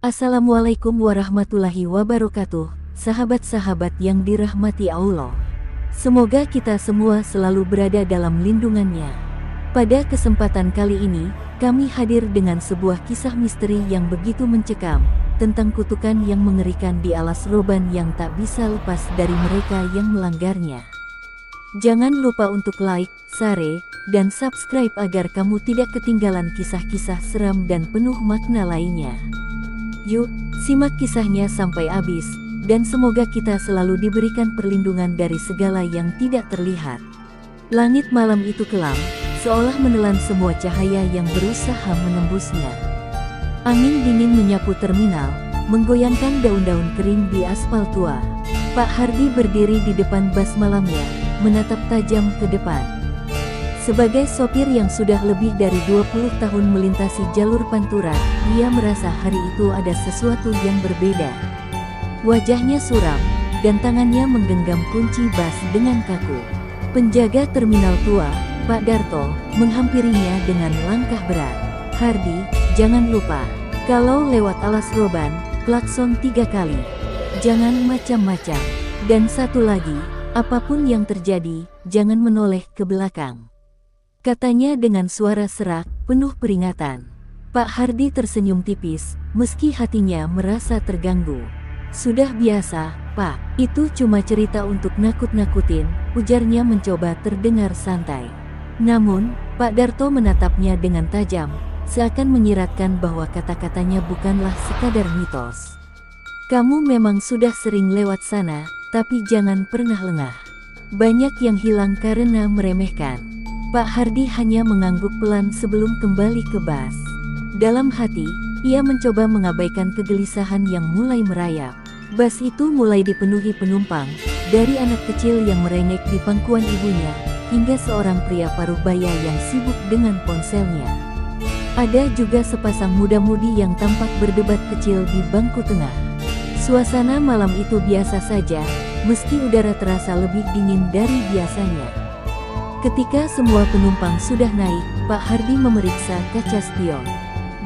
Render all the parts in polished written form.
Assalamualaikum warahmatullahi wabarakatuh, sahabat-sahabat yang dirahmati Allah. Semoga kita semua selalu berada dalam lindungannya. Pada kesempatan kali ini, kami hadir dengan sebuah kisah misteri yang begitu mencekam, tentang kutukan yang mengerikan di alas roban yang tak bisa lepas dari mereka yang melanggarnya. Jangan lupa untuk like, share, dan subscribe agar kamu tidak ketinggalan kisah-kisah seram dan penuh makna lainnya. Yuk, simak kisahnya sampai habis, dan semoga kita selalu diberikan perlindungan dari segala yang tidak terlihat. Langit malam itu kelam, seolah menelan semua cahaya yang berusaha menembusnya. Angin dingin menyapu terminal, menggoyangkan daun-daun kering di aspal tua. Pak Hardi berdiri di depan bas malamnya, menatap tajam ke depan. Sebagai sopir yang sudah lebih dari 20 tahun melintasi jalur Pantura, ia merasa hari itu ada sesuatu yang berbeda. Wajahnya suram, dan tangannya menggenggam kunci bas dengan kaku. Penjaga terminal tua, Pak Darto, menghampirinya dengan langkah berat. "Hardi, jangan lupa, kalau lewat alas roban, klakson 3 kali. Jangan macam-macam. Dan satu lagi, apapun yang terjadi, jangan menoleh ke belakang," katanya dengan suara serak, penuh peringatan. Pak Hardi tersenyum tipis, meski hatinya merasa terganggu. "Sudah biasa, Pak. Itu cuma cerita untuk nakut-nakutin," ujarnya mencoba terdengar santai. Namun, Pak Darto menatapnya dengan tajam, seakan menyiratkan bahwa kata-katanya bukanlah sekadar mitos. "Kamu memang sudah sering lewat sana, tapi jangan pernah lengah. Banyak yang hilang karena meremehkan." Pak Hardi hanya mengangguk pelan sebelum kembali ke bas. Dalam hati, ia mencoba mengabaikan kegelisahan yang mulai merayap. Bas itu mulai dipenuhi penumpang, dari anak kecil yang merengek di pangkuan ibunya, hingga seorang pria paruh baya yang sibuk dengan ponselnya. Ada juga sepasang muda-mudi yang tampak berdebat kecil di bangku tengah. Suasana malam itu biasa saja, meski udara terasa lebih dingin dari biasanya. Ketika semua penumpang sudah naik, Pak Hardi memeriksa kaca spion.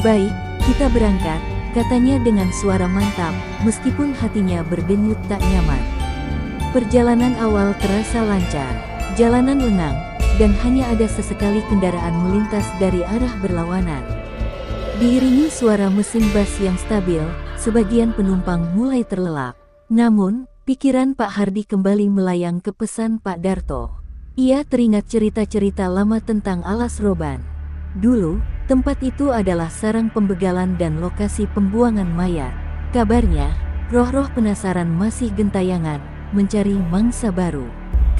"Baik, kita berangkat," katanya dengan suara mantap, meskipun hatinya berdenyut tak nyaman. Perjalanan awal terasa lancar, jalanan lengang, dan hanya ada sesekali kendaraan melintas dari arah berlawanan. Diiringi suara mesin bas yang stabil, sebagian penumpang mulai terlelap. Namun, pikiran Pak Hardi kembali melayang ke pesan Pak Darto. Ia teringat cerita-cerita lama tentang alas roban. Dulu, tempat itu adalah sarang pembegalan dan lokasi pembuangan mayat. Kabarnya, roh-roh penasaran masih gentayangan, mencari mangsa baru.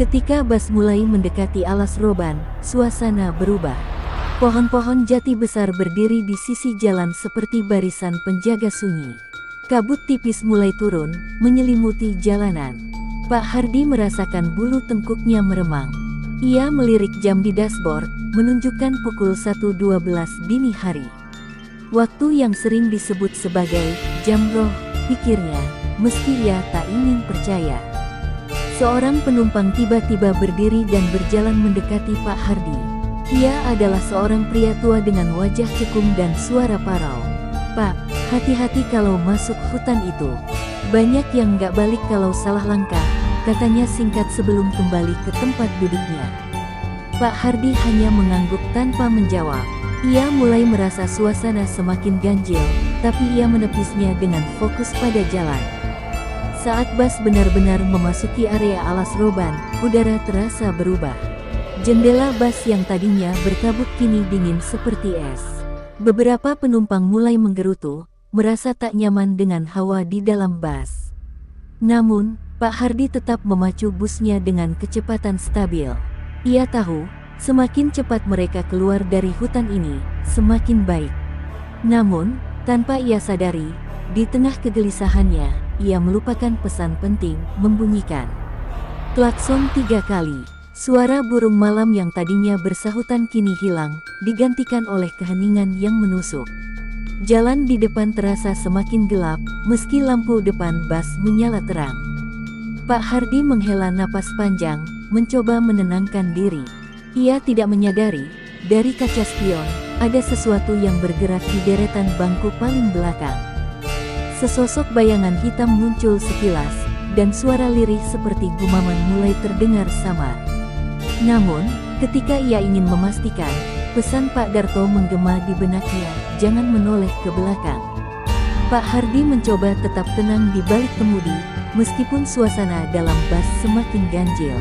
Ketika bas mulai mendekati alas roban, suasana berubah. Pohon-pohon jati besar berdiri di sisi jalan seperti barisan penjaga sunyi. Kabut tipis mulai turun, menyelimuti jalanan. Pak Hardi merasakan bulu tengkuknya meremang. Ia melirik jam di dashboard, menunjukkan pukul 1.12 dini hari. Waktu yang sering disebut sebagai jam roh, pikirnya, meski ia tak ingin percaya. Seorang penumpang tiba-tiba berdiri dan berjalan mendekati Pak Hardi. Ia adalah seorang pria tua dengan wajah cekung dan suara parau. "Pak, hati-hati kalau masuk hutan itu. Banyak yang nggak balik kalau salah langkah," katanya singkat sebelum kembali ke tempat duduknya. Pak Hardi hanya mengangguk tanpa menjawab. Ia mulai merasa suasana semakin ganjil, tapi ia menepisnya dengan fokus pada jalan. Saat bas benar-benar memasuki area alas roban, udara terasa berubah. Jendela bas yang tadinya berkabut kini dingin seperti es. Beberapa penumpang mulai menggerutu, merasa tak nyaman dengan hawa di dalam bas. Namun, Pak Hardi tetap memacu busnya dengan kecepatan stabil. Ia tahu, semakin cepat mereka keluar dari hutan ini, semakin baik. Namun, tanpa ia sadari, di tengah kegelisahannya, ia melupakan pesan penting, membunyikan klakson 3 kali. Suara burung malam yang tadinya bersahutan kini hilang, digantikan oleh keheningan yang menusuk. Jalan di depan terasa semakin gelap, meski lampu depan bas menyala terang. Pak Hardi menghela napas panjang, mencoba menenangkan diri. Ia tidak menyadari, dari kaca spion, ada sesuatu yang bergerak di deretan bangku paling belakang. Sesosok bayangan hitam muncul sekilas, dan suara lirih seperti gumaman mulai terdengar samar. Namun, ketika ia ingin memastikan, pesan Pak Darto menggema di benaknya, jangan menoleh ke belakang. Pak Hardi mencoba tetap tenang di balik kemudi, meskipun suasana dalam bus semakin ganjil.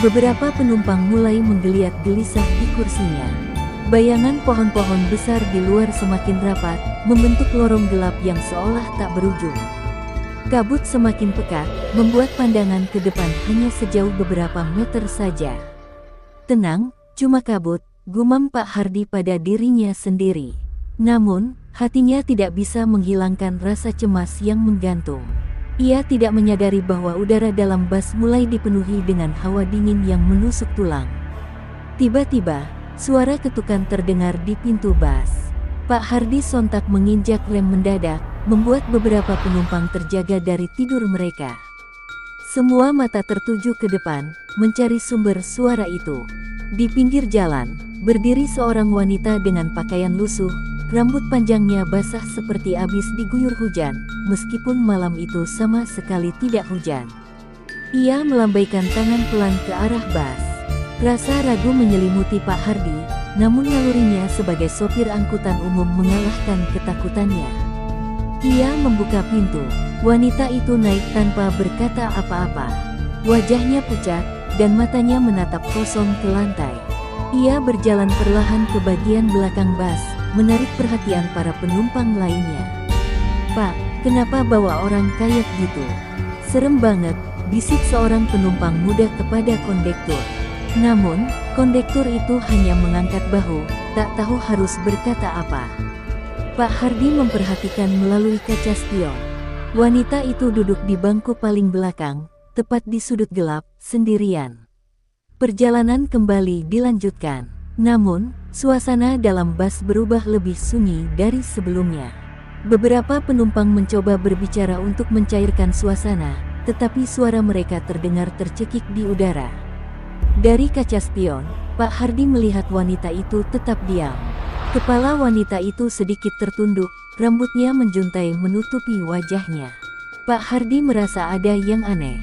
Beberapa penumpang mulai menggeliat gelisah di kursinya. Bayangan pohon-pohon besar di luar semakin rapat, membentuk lorong gelap yang seolah tak berujung. Kabut semakin pekat, membuat pandangan ke depan hanya sejauh beberapa meter saja. Tenang, cuma kabut, gumam Pak Hardi pada dirinya sendiri. Namun, hatinya tidak bisa menghilangkan rasa cemas yang menggantung. Ia tidak menyadari bahwa udara dalam bus mulai dipenuhi dengan hawa dingin yang menusuk tulang. Tiba-tiba, suara ketukan terdengar di pintu bus. Pak Hardi sontak menginjak rem mendadak, membuat beberapa penumpang terjaga dari tidur mereka. Semua mata tertuju ke depan, mencari sumber suara itu. Di pinggir jalan, berdiri seorang wanita dengan pakaian lusuh, rambut panjangnya basah seperti habis diguyur hujan, meskipun malam itu sama sekali tidak hujan. Ia melambaikan tangan pelan ke arah bus. Rasa ragu menyelimuti Pak Hardi, namun nalurinya sebagai sopir angkutan umum mengalahkan ketakutannya. Ia membuka pintu. Wanita itu naik tanpa berkata apa-apa. Wajahnya pucat, dan matanya menatap kosong ke lantai. Ia berjalan perlahan ke bagian belakang bus, menarik perhatian para penumpang lainnya. "Pak, kenapa bawa orang kayak gitu? Serem banget," bisik seorang penumpang muda kepada kondektur. Namun, kondektur itu hanya mengangkat bahu, tak tahu harus berkata apa. Pak Hardi memperhatikan melalui kaca spion. Wanita itu duduk di bangku paling belakang, tepat di sudut gelap, sendirian. Perjalanan kembali dilanjutkan. Namun, suasana dalam bus berubah lebih sunyi dari sebelumnya. Beberapa penumpang mencoba berbicara untuk mencairkan suasana, tetapi suara mereka terdengar tercekik di udara. Dari kaca spion, Pak Hardi melihat wanita itu tetap diam. Kepala wanita itu sedikit tertunduk, rambutnya menjuntai menutupi wajahnya. Pak Hardi merasa ada yang aneh.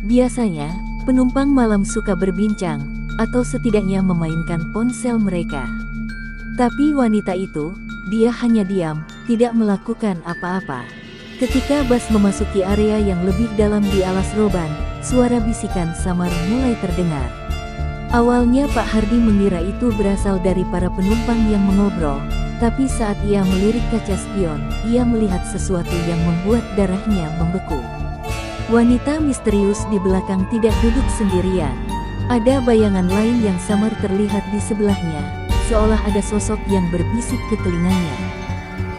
Biasanya, penumpang malam suka berbincang, atau setidaknya memainkan ponsel mereka. Tapi wanita itu, dia hanya diam, tidak melakukan apa-apa. Ketika bus memasuki area yang lebih dalam di alas roban, suara bisikan samar mulai terdengar. Awalnya Pak Hardi mengira itu berasal dari para penumpang yang mengobrol, tapi saat ia melirik kaca spion, ia melihat sesuatu yang membuat darahnya membeku. Wanita misterius di belakang tidak duduk sendirian. Ada bayangan lain yang samar terlihat di sebelahnya, seolah ada sosok yang berbisik ke telinganya.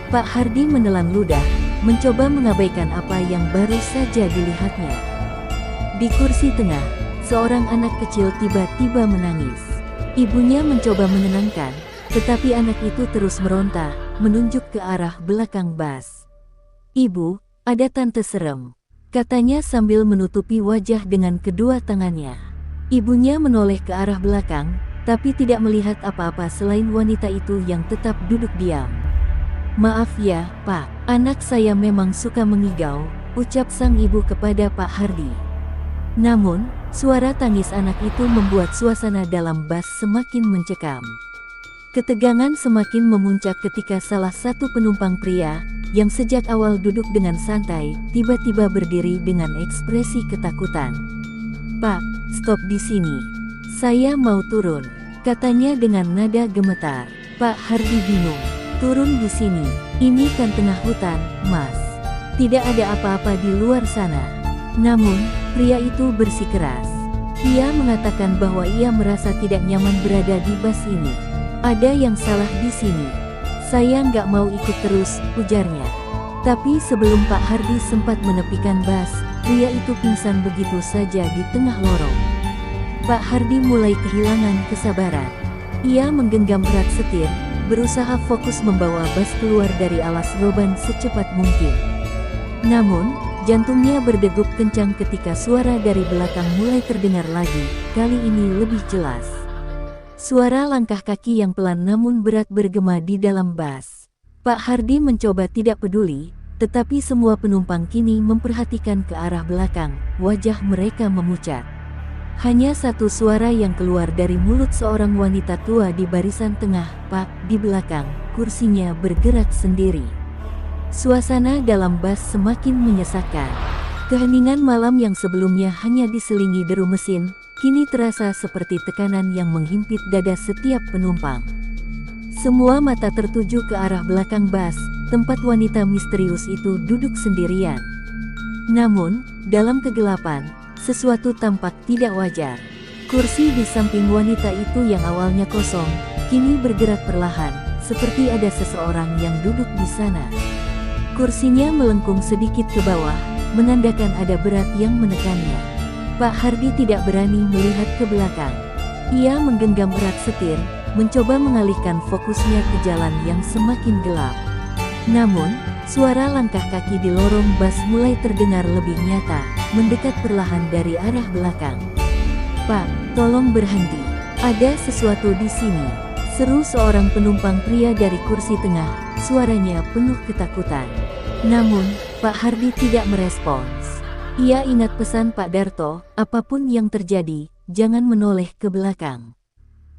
Pak Hardi menelan ludah, mencoba mengabaikan apa yang baru saja dilihatnya. Di kursi tengah, seorang anak kecil tiba-tiba menangis. Ibunya mencoba menenangkan, tetapi anak itu terus meronta, menunjuk ke arah belakang bus. "Ibu, ada tante serem," katanya sambil menutupi wajah dengan kedua tangannya. Ibunya menoleh ke arah belakang, tapi tidak melihat apa-apa selain wanita itu yang tetap duduk diam. "Maaf ya, Pak, anak saya memang suka mengigau," ucap sang ibu kepada Pak Hardi. Namun, suara tangis anak itu membuat suasana dalam bus semakin mencekam. Ketegangan semakin memuncak ketika salah satu penumpang pria, yang sejak awal duduk dengan santai, tiba-tiba berdiri dengan ekspresi ketakutan. "Pak, stop di sini. Saya mau turun," katanya dengan nada gemetar. Pak Hardi bingung. "Turun di sini? Ini kan tengah hutan, Mas. Tidak ada apa-apa di luar sana." Namun, pria itu bersikeras. Ia mengatakan bahwa ia merasa tidak nyaman berada di bus ini. "Ada yang salah di sini. Saya nggak mau ikut terus," ujarnya. Tapi sebelum Pak Hardi sempat menepikan bus, pria itu pingsan begitu saja di tengah lorong. Pak Hardi mulai kehilangan kesabaran. Ia menggenggam erat setir, berusaha fokus membawa bus keluar dari alas roban secepat mungkin. Namun, jantungnya berdegup kencang ketika suara dari belakang mulai terdengar lagi, kali ini lebih jelas. Suara langkah kaki yang pelan namun berat bergema di dalam bus. Pak Hardi mencoba tidak peduli, tetapi semua penumpang kini memperhatikan ke arah belakang, wajah mereka memucat. Hanya satu suara yang keluar dari mulut seorang wanita tua di barisan tengah, "Pak," di belakang, kursinya bergerak sendiri. Suasana dalam bus semakin menyesakkan. Keheningan malam yang sebelumnya hanya diselingi deru mesin, kini terasa seperti tekanan yang menghimpit dada setiap penumpang. Semua mata tertuju ke arah belakang bus, tempat wanita misterius itu duduk sendirian. Namun, dalam kegelapan, sesuatu tampak tidak wajar. Kursi di samping wanita itu yang awalnya kosong, kini bergerak perlahan, seperti ada seseorang yang duduk di sana. Kursinya melengkung sedikit ke bawah, menandakan ada berat yang menekannya. Pak Hardi tidak berani melihat ke belakang. Ia menggenggam erat setir, mencoba mengalihkan fokusnya ke jalan yang semakin gelap. Namun, suara langkah kaki di lorong bus mulai terdengar lebih nyata, mendekat perlahan dari arah belakang. "Pak, tolong berhenti. Ada sesuatu di sini," seru seorang penumpang pria dari kursi tengah, suaranya penuh ketakutan. Namun, Pak Hardi tidak merespons. Ia ingat pesan Pak Darto, apapun yang terjadi, jangan menoleh ke belakang.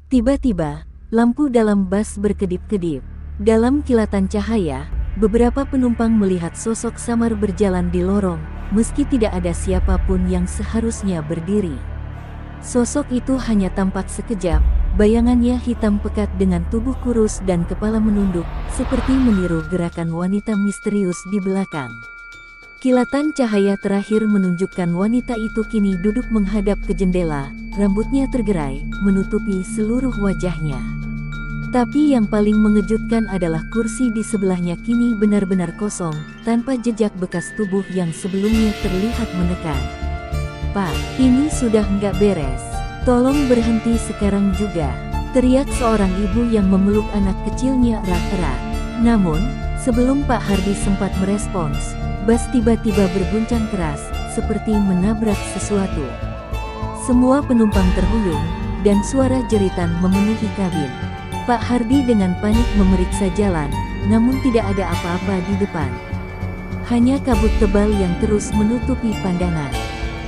Tiba-tiba, lampu dalam bus berkedip-kedip. Dalam kilatan cahaya, beberapa penumpang melihat sosok samar berjalan di lorong, meski tidak ada siapapun yang seharusnya berdiri. Sosok itu hanya tampak sekejap, bayangannya hitam pekat dengan tubuh kurus dan kepala menunduk, seperti meniru gerakan wanita misterius di belakang. Kilatan cahaya terakhir menunjukkan wanita itu kini duduk menghadap ke jendela, rambutnya tergerai, menutupi seluruh wajahnya. Tapi yang paling mengejutkan adalah kursi di sebelahnya kini benar-benar kosong, tanpa jejak bekas tubuh yang sebelumnya terlihat menekan. "Pak, ini sudah nggak beres. Tolong berhenti sekarang juga," teriak seorang ibu yang memeluk anak kecilnya erat-erat. Namun, sebelum Pak Hardi sempat merespons, bus tiba-tiba berguncang keras, seperti menabrak sesuatu. Semua penumpang terhuyung, dan suara jeritan memenuhi kabin. Pak Hardi dengan panik memeriksa jalan, namun tidak ada apa-apa di depan. Hanya kabut tebal yang terus menutupi pandangan.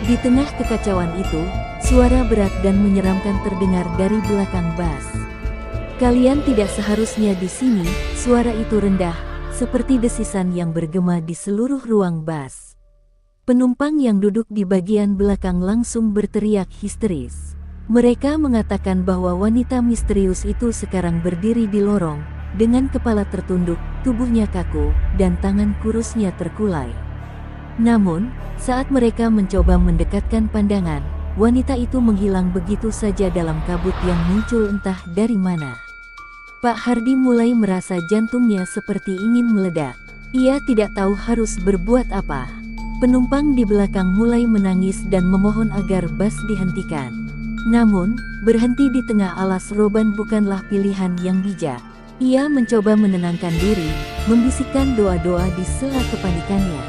Di tengah kekacauan itu, suara berat dan menyeramkan terdengar dari belakang bus. "Kalian tidak seharusnya di sini," suara itu rendah, seperti desisan yang bergema di seluruh ruang bus. Penumpang yang duduk di bagian belakang langsung berteriak histeris. Mereka mengatakan bahwa wanita misterius itu sekarang berdiri di lorong, dengan kepala tertunduk, tubuhnya kaku, dan tangan kurusnya terkulai. Namun, saat mereka mencoba mendekatkan pandangan, wanita itu menghilang begitu saja dalam kabut yang muncul entah dari mana. Pak Hardi mulai merasa jantungnya seperti ingin meledak. Ia tidak tahu harus berbuat apa. Penumpang di belakang mulai menangis dan memohon agar bus dihentikan. Namun, berhenti di tengah alas roban bukanlah pilihan yang bijak. Ia mencoba menenangkan diri, membisikkan doa-doa di sela kepanikannya.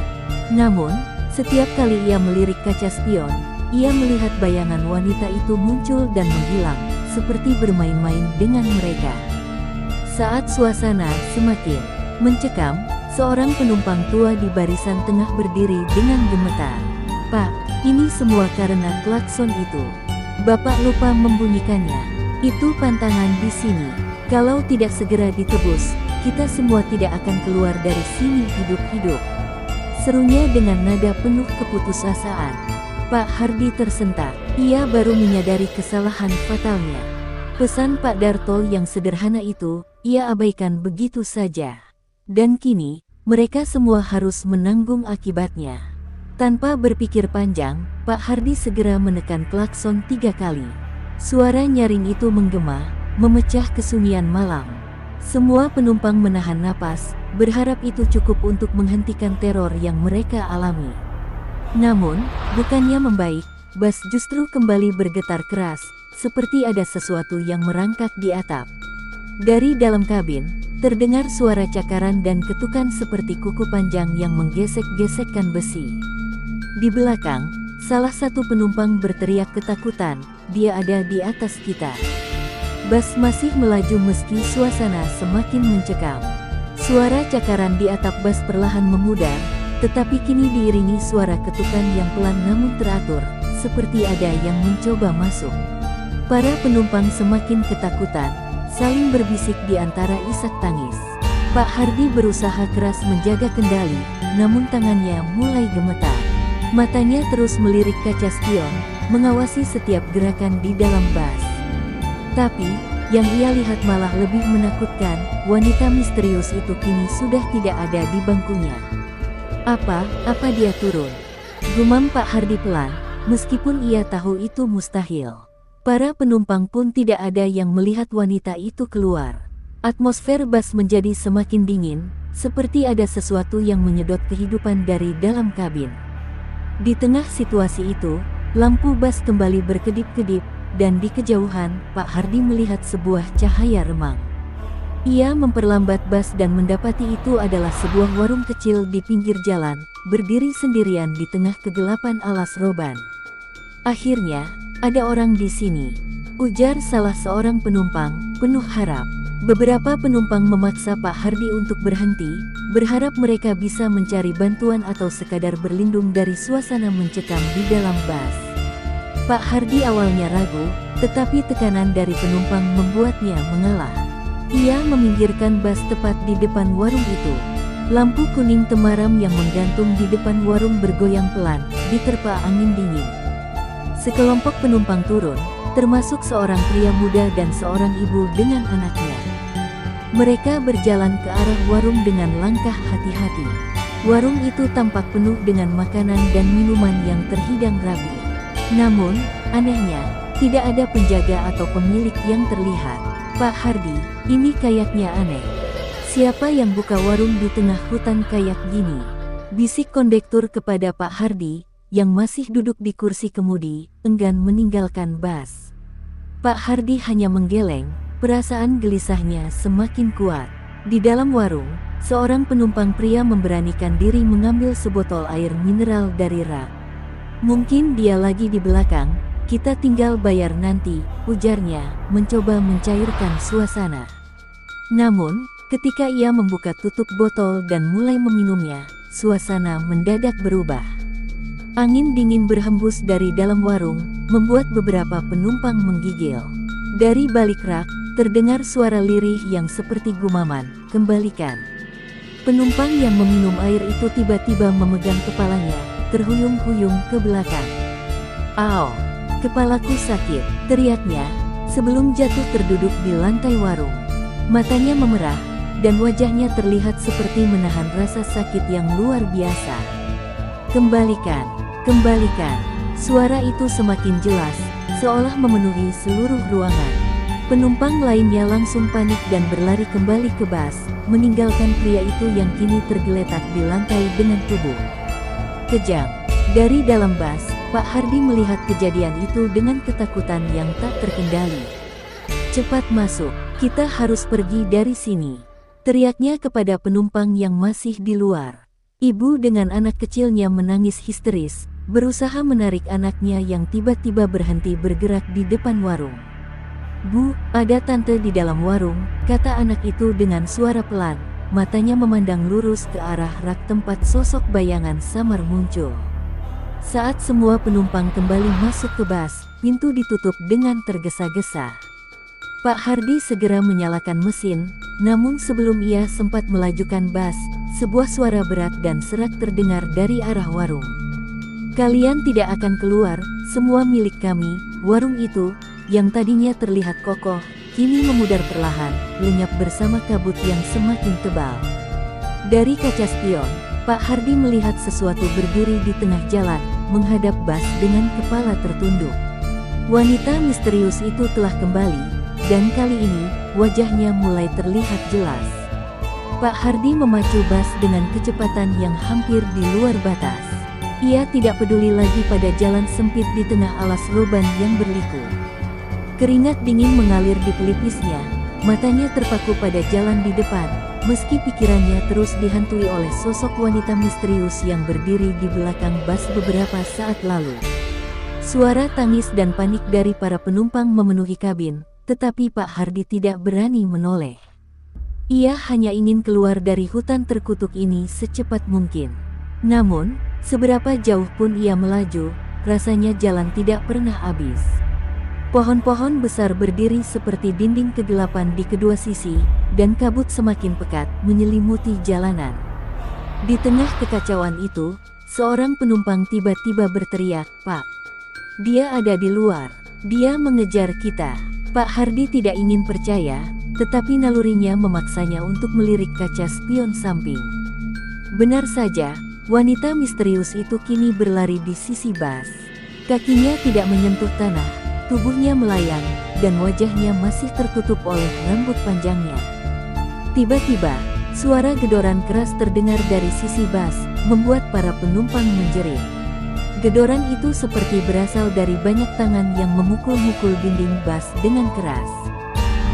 Namun, setiap kali ia melirik kaca spion, ia melihat bayangan wanita itu muncul dan menghilang, seperti bermain-main dengan mereka. Saat suasana semakin mencekam, seorang penumpang tua di barisan tengah berdiri dengan gemetar. "Pak, ini semua karena klakson itu. Bapak lupa membunyikannya. Itu pantangan di sini. Kalau tidak segera ditebus, kita semua tidak akan keluar dari sini hidup-hidup," serunya dengan nada penuh keputusasaan. Pak Hardi tersentak. Ia baru menyadari kesalahan fatalnya. Pesan Pak Darto yang sederhana itu, ia abaikan begitu saja. Dan kini, mereka semua harus menanggung akibatnya. Tanpa berpikir panjang, Pak Hardi segera menekan klakson 3 kali. Suara nyaring itu menggema, memecah kesunyian malam. Semua penumpang menahan napas, berharap itu cukup untuk menghentikan teror yang mereka alami. Namun, bukannya membaik, bus justru kembali bergetar keras, seperti ada sesuatu yang merangkak di atap. Dari dalam kabin, terdengar suara cakaran dan ketukan seperti kuku panjang yang menggesek-gesekkan besi. Di belakang, salah satu penumpang berteriak ketakutan, "Dia ada di atas kita." Bus masih melaju meski suasana semakin mencekam. Suara cakaran di atap bas perlahan memudar, tetapi kini diiringi suara ketukan yang pelan namun teratur, seperti ada yang mencoba masuk. Para penumpang semakin ketakutan, saling berbisik di antara isak tangis. Pak Hardi berusaha keras menjaga kendali, namun tangannya mulai gemetar. Matanya terus melirik kaca spion, mengawasi setiap gerakan di dalam bas. Tapi, yang ia lihat malah lebih menakutkan, wanita misterius itu kini sudah tidak ada di bangkunya. Apa dia turun? Gumam Pak Hardi pelan, meskipun ia tahu itu mustahil. Para penumpang pun tidak ada yang melihat wanita itu keluar. Atmosfer bas menjadi semakin dingin, seperti ada sesuatu yang menyedot kehidupan dari dalam kabin. Di tengah situasi itu, lampu bas kembali berkedip-kedip, dan di kejauhan, Pak Hardi melihat sebuah cahaya remang. Ia memperlambat bas dan mendapati itu adalah sebuah warung kecil di pinggir jalan, berdiri sendirian di tengah kegelapan alas roban. Akhirnya, ada orang di sini, ujar salah seorang penumpang, penuh harap. Beberapa penumpang memaksa Pak Hardi untuk berhenti, berharap mereka bisa mencari bantuan atau sekadar berlindung dari suasana mencekam di dalam bas. Pak Hardi awalnya ragu, tetapi tekanan dari penumpang membuatnya mengalah. Ia meminggirkan bas tepat di depan warung itu. Lampu kuning temaram yang menggantung di depan warung bergoyang pelan, diterpa angin dingin. Sekelompok penumpang turun, termasuk seorang pria muda dan seorang ibu dengan anaknya. Mereka berjalan ke arah warung dengan langkah hati-hati. Warung itu tampak penuh dengan makanan dan minuman yang terhidang rapi. Namun, anehnya, tidak ada penjaga atau pemilik yang terlihat. Pak Hardi, ini kayaknya aneh. Siapa yang buka warung di tengah hutan kayak gini? Bisik kondektur kepada Pak Hardi, yang masih duduk di kursi kemudi, enggan meninggalkan bas. Pak Hardi hanya menggeleng, perasaan gelisahnya semakin kuat. Di dalam warung, seorang penumpang pria memberanikan diri mengambil sebotol air mineral dari rak. Mungkin dia lagi di belakang, kita tinggal bayar nanti, ujarnya, mencoba mencairkan suasana. Namun, ketika ia membuka tutup botol dan mulai meminumnya, suasana mendadak berubah. Angin dingin berhembus dari dalam warung, membuat beberapa penumpang menggigil. Dari balik rak, terdengar suara lirih yang seperti gumaman, kembalikan. Penumpang yang meminum air itu tiba-tiba memegang kepalanya, terhuyung-huyung ke belakang. "Au, kepalaku sakit," teriaknya, sebelum jatuh terduduk di lantai warung. Matanya memerah, dan wajahnya terlihat seperti menahan rasa sakit yang luar biasa. "Kembalikan, kembalikan." Suara itu semakin jelas, seolah memenuhi seluruh ruangan. Penumpang lainnya langsung panik dan berlari kembali ke bas, meninggalkan pria itu yang kini tergeletak di lantai dengan tubuh kejang. Dari dalam bas, Pak Hardi melihat kejadian itu dengan ketakutan yang tak terkendali. "Cepat masuk, kita harus pergi dari sini," teriaknya kepada penumpang yang masih di luar. Ibu dengan anak kecilnya menangis histeris, berusaha menarik anaknya yang tiba-tiba berhenti bergerak di depan warung. "Bu, ada tante di dalam warung," kata anak itu dengan suara pelan, matanya memandang lurus ke arah rak tempat sosok bayangan samar muncul. Saat semua penumpang kembali masuk ke bas, pintu ditutup dengan tergesa-gesa. Pak Hardi segera menyalakan mesin, namun sebelum ia sempat melajukan bas, sebuah suara berat dan serak terdengar dari arah warung. "Kalian tidak akan keluar, semua milik kami." Warung itu, yang tadinya terlihat kokoh, kini memudar perlahan, lenyap bersama kabut yang semakin tebal. Dari kaca spion, Pak Hardi melihat sesuatu berdiri di tengah jalan, menghadap bas dengan kepala tertunduk. Wanita misterius itu telah kembali, dan kali ini, wajahnya mulai terlihat jelas. Pak Hardi memacu bas dengan kecepatan yang hampir di luar batas. Ia tidak peduli lagi pada jalan sempit di tengah alas roban yang berliku. Keringat dingin mengalir di pelipisnya, matanya terpaku pada jalan di depan, meski pikirannya terus dihantui oleh sosok wanita misterius yang berdiri di belakang bas beberapa saat lalu. Suara tangis dan panik dari para penumpang memenuhi kabin, tetapi Pak Hardi tidak berani menoleh. Ia hanya ingin keluar dari hutan terkutuk ini secepat mungkin. Namun, seberapa jauh pun ia melaju, rasanya jalan tidak pernah habis. Pohon-pohon besar berdiri seperti dinding kegelapan di kedua sisi, dan kabut semakin pekat menyelimuti jalanan. Di tengah kekacauan itu, seorang penumpang tiba-tiba berteriak, "Pak! Dia ada di luar. Dia mengejar kita." Pak Hardi tidak ingin percaya, tetapi nalurinya memaksanya untuk melirik kaca spion samping. Benar saja, wanita misterius itu kini berlari di sisi bas. Kakinya tidak menyentuh tanah, tubuhnya melayang, dan wajahnya masih tertutup oleh rambut panjangnya. Tiba-tiba, suara gedoran keras terdengar dari sisi bas, membuat para penumpang menjerit. Gedoran itu seperti berasal dari banyak tangan yang memukul-mukul dinding bas dengan keras.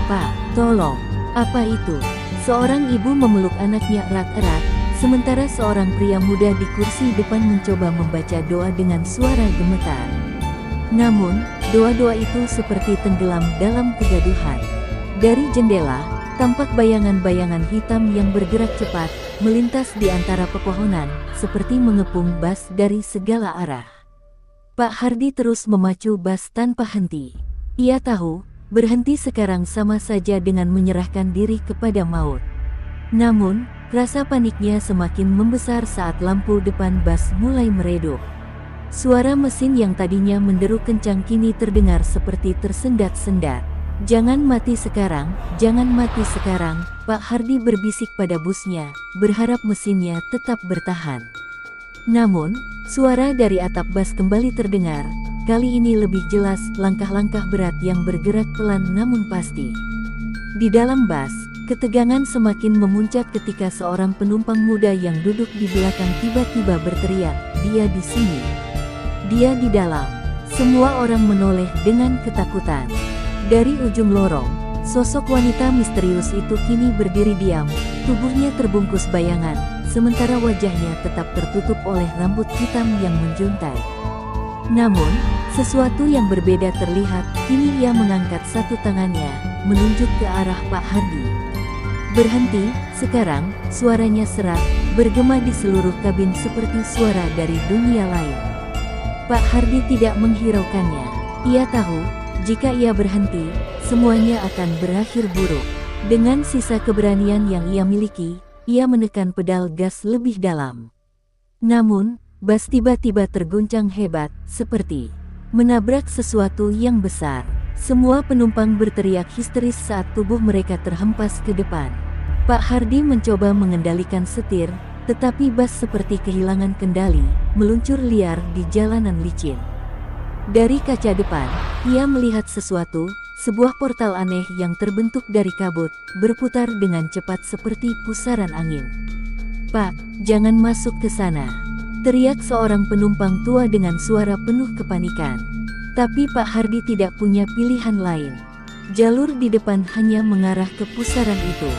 "Pak, tolong!" "Apa itu?" Seorang ibu memeluk anaknya erat-erat, sementara seorang pria muda di kursi depan mencoba membaca doa dengan suara gemetar. Namun, doa-doa itu seperti tenggelam dalam kegaduhan. Dari jendela, tampak bayangan-bayangan hitam yang bergerak cepat, melintas di antara pepohonan, seperti mengepung bas dari segala arah. Pak Hardi terus memacu bas tanpa henti. Ia tahu, berhenti sekarang sama saja dengan menyerahkan diri kepada maut. Namun, rasa paniknya semakin membesar saat lampu depan bas mulai meredup. Suara mesin yang tadinya menderu kencang kini terdengar seperti tersendat-sendat. "Jangan mati sekarang, jangan mati sekarang," Pak Hardi berbisik pada busnya, berharap mesinnya tetap bertahan. Namun, suara dari atap bas kembali terdengar, kali ini lebih jelas, langkah-langkah berat yang bergerak pelan namun pasti. Di dalam bas, ketegangan semakin memuncak ketika seorang penumpang muda yang duduk di belakang tiba-tiba berteriak, "Dia di sini! Dia di dalam!" Semua orang menoleh dengan ketakutan. Dari ujung lorong, sosok wanita misterius itu kini berdiri diam, tubuhnya terbungkus bayangan, sementara wajahnya tetap tertutup oleh rambut hitam yang menjuntai. Namun, sesuatu yang berbeda terlihat, kini ia mengangkat satu tangannya, menunjuk ke arah Pak Hardi. "Berhenti, sekarang," suaranya serak, bergema di seluruh kabin seperti suara dari dunia lain. Pak Hardi tidak menghiraukannya. Ia tahu, jika ia berhenti, semuanya akan berakhir buruk. Dengan sisa keberanian yang ia miliki, ia menekan pedal gas lebih dalam. Namun, bas tiba-tiba terguncang hebat, seperti menabrak sesuatu yang besar. Semua penumpang berteriak histeris saat tubuh mereka terhempas ke depan. Pak Hardi mencoba mengendalikan setir, tetapi bas seperti kehilangan kendali, meluncur liar di jalanan licin. Dari kaca depan, ia melihat sesuatu, sebuah portal aneh yang terbentuk dari kabut, berputar dengan cepat seperti pusaran angin. "Pak, jangan masuk ke sana!" teriak seorang penumpang tua dengan suara penuh kepanikan. Tapi Pak Hardi tidak punya pilihan lain. Jalur di depan hanya mengarah ke pusaran itu.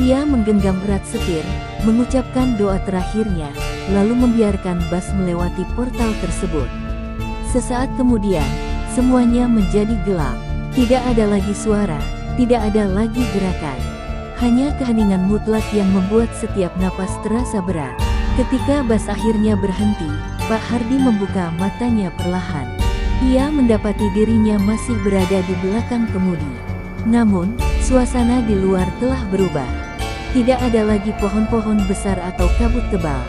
Ia menggenggam erat setir, mengucapkan doa terakhirnya, lalu membiarkan bas melewati portal tersebut. Sesaat kemudian, semuanya menjadi gelap. Tidak ada lagi suara, tidak ada lagi gerakan. Hanya keheningan mutlak yang membuat setiap napas terasa berat. Ketika bas akhirnya berhenti, Pak Hardi membuka matanya perlahan. Ia mendapati dirinya masih berada di belakang kemudi. Namun, suasana di luar telah berubah. Tidak ada lagi pohon-pohon besar atau kabut tebal.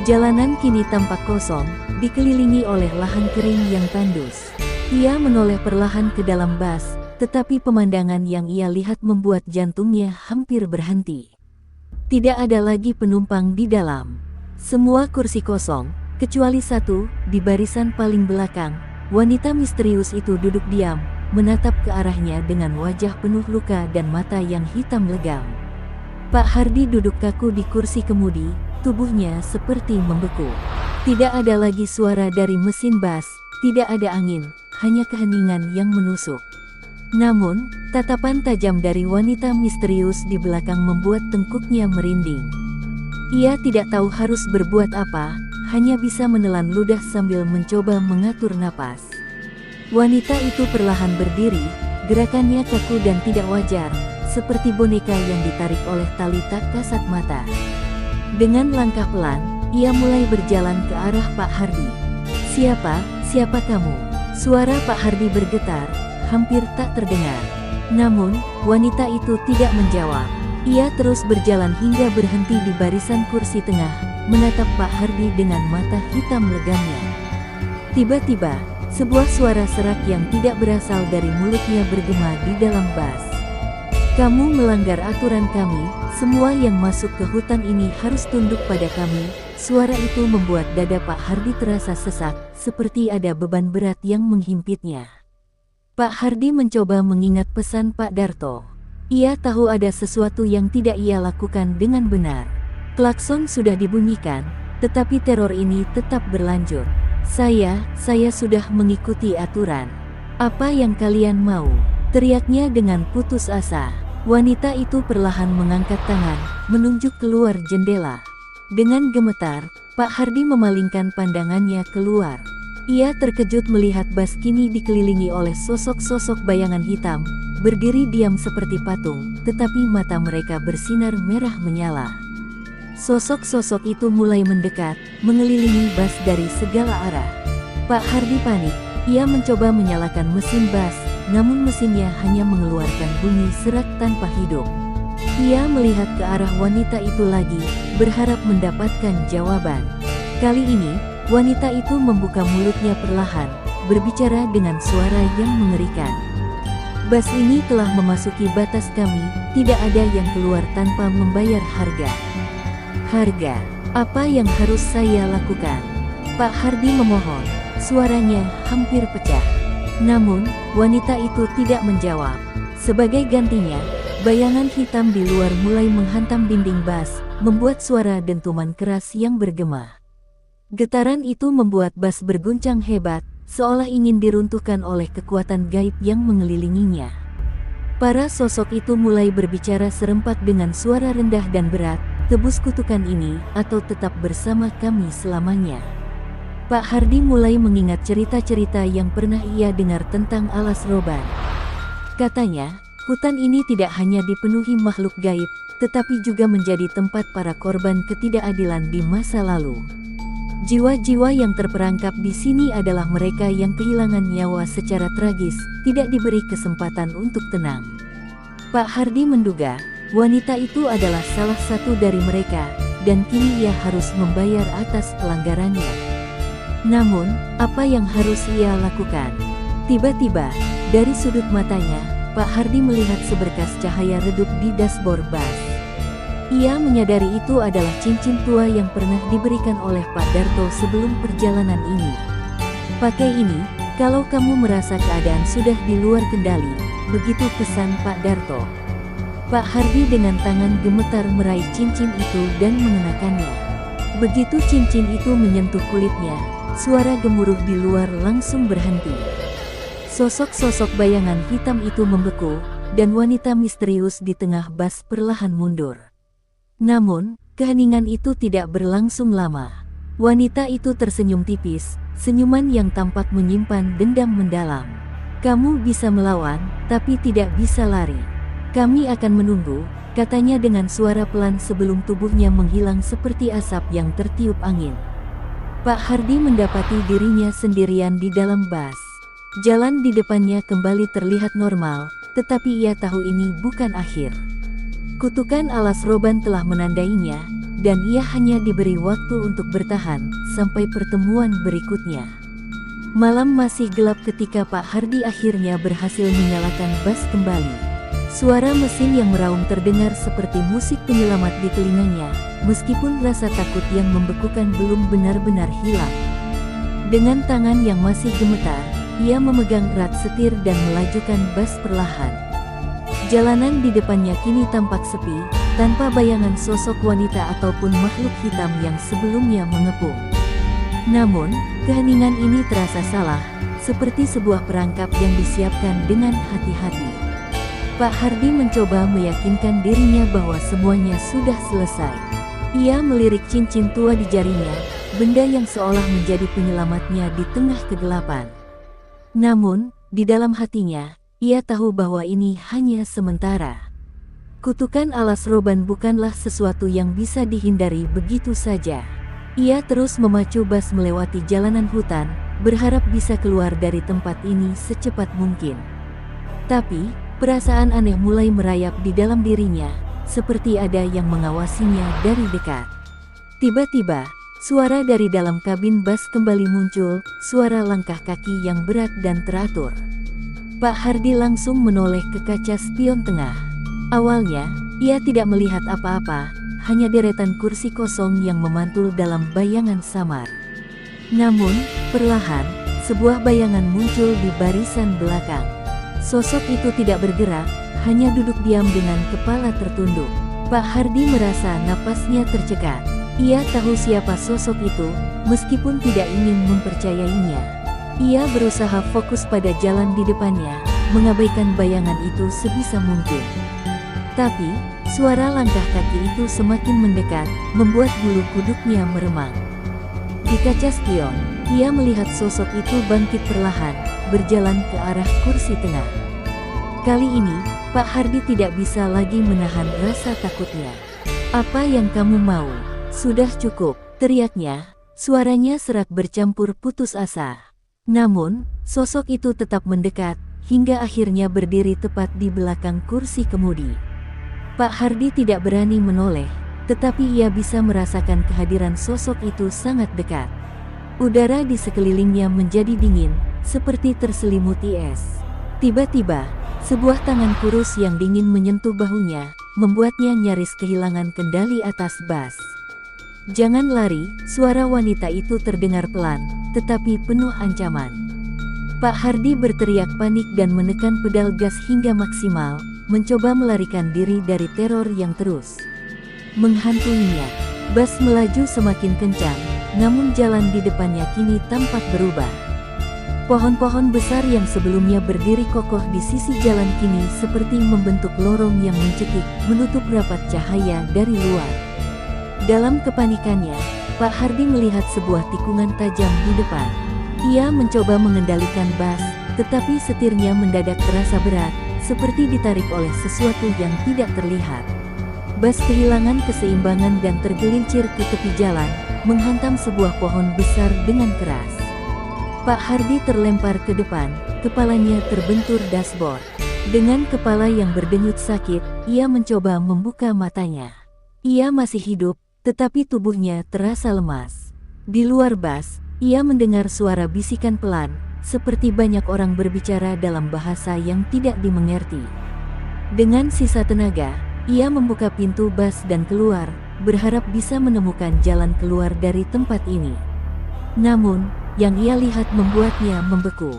Jalanan kini tampak kosong, dikelilingi oleh lahan kering yang tandus. Ia menoleh perlahan ke dalam bas, tetapi pemandangan yang ia lihat membuat jantungnya hampir berhenti. Tidak ada lagi penumpang di dalam. Semua kursi kosong, kecuali satu, di barisan paling belakang. Wanita misterius itu duduk diam, menatap ke arahnya dengan wajah penuh luka dan mata yang hitam legam. Pak Hardi duduk kaku di kursi kemudi, tubuhnya seperti membeku. Tidak ada lagi suara dari mesin bas, tidak ada angin, hanya keheningan yang menusuk. Namun, tatapan tajam dari wanita misterius di belakang membuat tengkuknya merinding. Ia tidak tahu harus berbuat apa, hanya bisa menelan ludah sambil mencoba mengatur napas. Wanita itu perlahan berdiri, gerakannya kaku dan tidak wajar, seperti boneka yang ditarik oleh tali tak kasat mata. Dengan langkah pelan, ia mulai berjalan ke arah Pak Hardi. Siapa kamu?" Suara Pak Hardi bergetar, hampir tak terdengar. Namun, wanita itu tidak menjawab. Ia terus berjalan hingga berhenti di barisan kursi tengah, menatap Pak Hardi dengan mata hitam legamnya. Tiba-tiba, sebuah suara serak yang tidak berasal dari mulutnya bergema di dalam bas. "Kamu melanggar aturan kami, semua yang masuk ke hutan ini harus tunduk pada kami." Suara itu membuat dada Pak Hardi terasa sesak, seperti ada beban berat yang menghimpitnya. Pak Hardi mencoba mengingat pesan Pak Darto. Ia tahu ada sesuatu yang tidak ia lakukan dengan benar. Klakson sudah dibunyikan, tetapi teror ini tetap berlanjut. Saya sudah mengikuti aturan. Apa yang kalian mau?" teriaknya dengan putus asa. Wanita itu perlahan mengangkat tangan, menunjuk keluar jendela. Dengan gemetar, Pak Hardi memalingkan pandangannya keluar. Ia terkejut melihat bas kini dikelilingi oleh sosok-sosok bayangan hitam, berdiri diam seperti patung, tetapi mata mereka bersinar merah menyala. Sosok-sosok itu mulai mendekat, mengelilingi bas dari segala arah. Pak Hardi panik, ia mencoba menyalakan mesin bas, namun mesinnya hanya mengeluarkan bunyi serak tanpa hidup. Ia melihat ke arah wanita itu lagi, berharap mendapatkan jawaban. Kali ini, wanita itu membuka mulutnya perlahan, berbicara dengan suara yang mengerikan. "Bas ini telah memasuki batas kami, tidak ada yang keluar tanpa membayar harga." "Harga? Apa yang harus saya lakukan?" Pak Hardi memohon, suaranya hampir pecah. Namun, wanita itu tidak menjawab. Sebagai gantinya, bayangan hitam di luar mulai menghantam dinding bas, membuat suara dentuman keras yang bergema. Getaran itu membuat bas berguncang hebat, seolah ingin diruntuhkan oleh kekuatan gaib yang mengelilinginya. Para sosok itu mulai berbicara serempak dengan suara rendah dan berat, "Tebus kutukan ini, atau tetap bersama kami selamanya." Pak Hardi mulai mengingat cerita-cerita yang pernah ia dengar tentang alas roban. Katanya, hutan ini tidak hanya dipenuhi makhluk gaib, tetapi juga menjadi tempat para korban ketidakadilan di masa lalu. Jiwa-jiwa yang terperangkap di sini adalah mereka yang kehilangan nyawa secara tragis, tidak diberi kesempatan untuk tenang. Pak Hardi menduga, wanita itu adalah salah satu dari mereka, dan kini ia harus membayar atas pelanggarannya. Namun, apa yang harus ia lakukan? Tiba-tiba, dari sudut matanya, Pak Hardi melihat seberkas cahaya redup di dashboard bas. Ia menyadari itu adalah cincin tua yang pernah diberikan oleh Pak Darto sebelum perjalanan ini. "Pakai ini, kalau kamu merasa keadaan sudah di luar kendali," begitu pesan Pak Darto. Pak Hardi dengan tangan gemetar meraih cincin itu dan mengenakannya. Begitu cincin itu menyentuh kulitnya, suara gemuruh di luar langsung berhenti. Sosok-sosok bayangan hitam itu membeku, dan wanita misterius di tengah bas perlahan mundur. Namun, keheningan itu tidak berlangsung lama. Wanita itu tersenyum tipis, senyuman yang tampak menyimpan dendam mendalam. "Kamu bisa melawan, tapi tidak bisa lari. Kami akan menunggu," katanya dengan suara pelan sebelum tubuhnya menghilang seperti asap yang tertiup angin. Pak Hardi mendapati dirinya sendirian di dalam bas. Jalan di depannya kembali terlihat normal, tetapi ia tahu ini bukan akhir. Kutukan alas roban telah menandainya, dan ia hanya diberi waktu untuk bertahan sampai pertemuan berikutnya. Malam masih gelap ketika Pak Hardi akhirnya berhasil menyalakan bas kembali. Suara mesin yang meraung terdengar seperti musik penyelamat di telinganya, meskipun rasa takut yang membekukan belum benar-benar hilang. Dengan tangan yang masih gemetar, ia memegang erat setir dan melajukan bas perlahan. Jalanan di depannya kini tampak sepi, tanpa bayangan sosok wanita ataupun makhluk hitam yang sebelumnya mengepung. Namun, keheningan ini terasa salah, seperti sebuah perangkap yang disiapkan dengan hati-hati. Pak Hardi mencoba meyakinkan dirinya bahwa semuanya sudah selesai. Ia melirik cincin tua di jarinya, benda yang seolah menjadi penyelamatnya di tengah kegelapan. Namun, di dalam hatinya, ia tahu bahwa ini hanya sementara. Kutukan alas roban bukanlah sesuatu yang bisa dihindari begitu saja. Ia terus memacu Bas melewati jalanan hutan, berharap bisa keluar dari tempat ini secepat mungkin. Tapi, perasaan aneh mulai merayap di dalam dirinya, seperti ada yang mengawasinya dari dekat. Tiba-tiba, suara dari dalam kabin Bas kembali muncul, suara langkah kaki yang berat dan teratur. Pak Hardi langsung menoleh ke kaca spion tengah. Awalnya, ia tidak melihat apa-apa, hanya deretan kursi kosong yang memantul dalam bayangan samar. Namun, perlahan, sebuah bayangan muncul di barisan belakang. Sosok itu tidak bergerak, hanya duduk diam dengan kepala tertunduk. Pak Hardi merasa napasnya tercekat. Ia tahu siapa sosok itu, meskipun tidak ingin mempercayainya. Ia berusaha fokus pada jalan di depannya, mengabaikan bayangan itu sebisa mungkin. Tapi, suara langkah kaki itu semakin mendekat, membuat bulu kuduknya meremang. Di kaca spion, ia melihat sosok itu bangkit perlahan, berjalan ke arah kursi tengah. Kali ini, Pak Hardi tidak bisa lagi menahan rasa takutnya. "Apa yang kamu mau? Sudah cukup," teriaknya, suaranya serak bercampur putus asa. Namun, sosok itu tetap mendekat, hingga akhirnya berdiri tepat di belakang kursi kemudi. Pak Hardi tidak berani menoleh, tetapi ia bisa merasakan kehadiran sosok itu sangat dekat. Udara di sekelilingnya menjadi dingin, seperti terselimuti es. Tiba-tiba, sebuah tangan kurus yang dingin menyentuh bahunya, membuatnya nyaris kehilangan kendali atas Bas. "Jangan lari," suara wanita itu terdengar pelan, tetapi penuh ancaman. Pak Hardi berteriak panik dan menekan pedal gas hingga maksimal, mencoba melarikan diri dari teror yang terus menghantuinya. Bas melaju semakin kencang, namun jalan di depannya kini tampak berubah. Pohon-pohon besar yang sebelumnya berdiri kokoh di sisi jalan kini seperti membentuk lorong yang mencekik, menutup rapat cahaya dari luar. Dalam kepanikannya, Pak Hardi melihat sebuah tikungan tajam di depan. Ia mencoba mengendalikan Bas, tetapi setirnya mendadak terasa berat, seperti ditarik oleh sesuatu yang tidak terlihat. Bas kehilangan keseimbangan dan tergelincir ke tepi jalan, menghantam sebuah pohon besar dengan keras. Pak Hardi terlempar ke depan, kepalanya terbentur dashboard. Dengan kepala yang berdenyut sakit, ia mencoba membuka matanya. Ia masih hidup, tetapi tubuhnya terasa lemas. Di luar Bas, ia mendengar suara bisikan pelan, seperti banyak orang berbicara dalam bahasa yang tidak dimengerti. Dengan sisa tenaga, ia membuka pintu Bas dan keluar, berharap bisa menemukan jalan keluar dari tempat ini. Namun, yang ia lihat membuatnya membeku.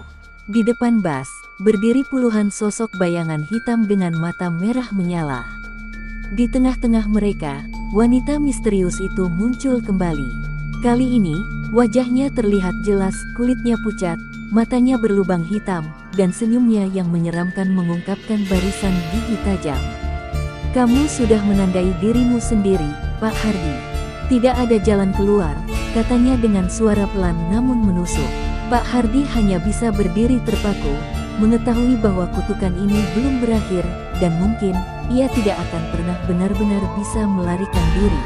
Di depan Bas, berdiri puluhan sosok bayangan hitam dengan mata merah menyala. Di tengah-tengah mereka, wanita misterius itu muncul kembali. Kali ini, wajahnya terlihat jelas, kulitnya pucat, matanya berlubang hitam, dan senyumnya yang menyeramkan mengungkapkan barisan gigi tajam. "Kamu sudah menandai dirimu sendiri, Pak Hardi. Tidak ada jalan keluar," katanya dengan suara pelan namun menusuk. Pak Hardi hanya bisa berdiri terpaku, mengetahui bahwa kutukan ini belum berakhir, dan mungkin, ia tidak akan pernah benar-benar bisa melarikan diri.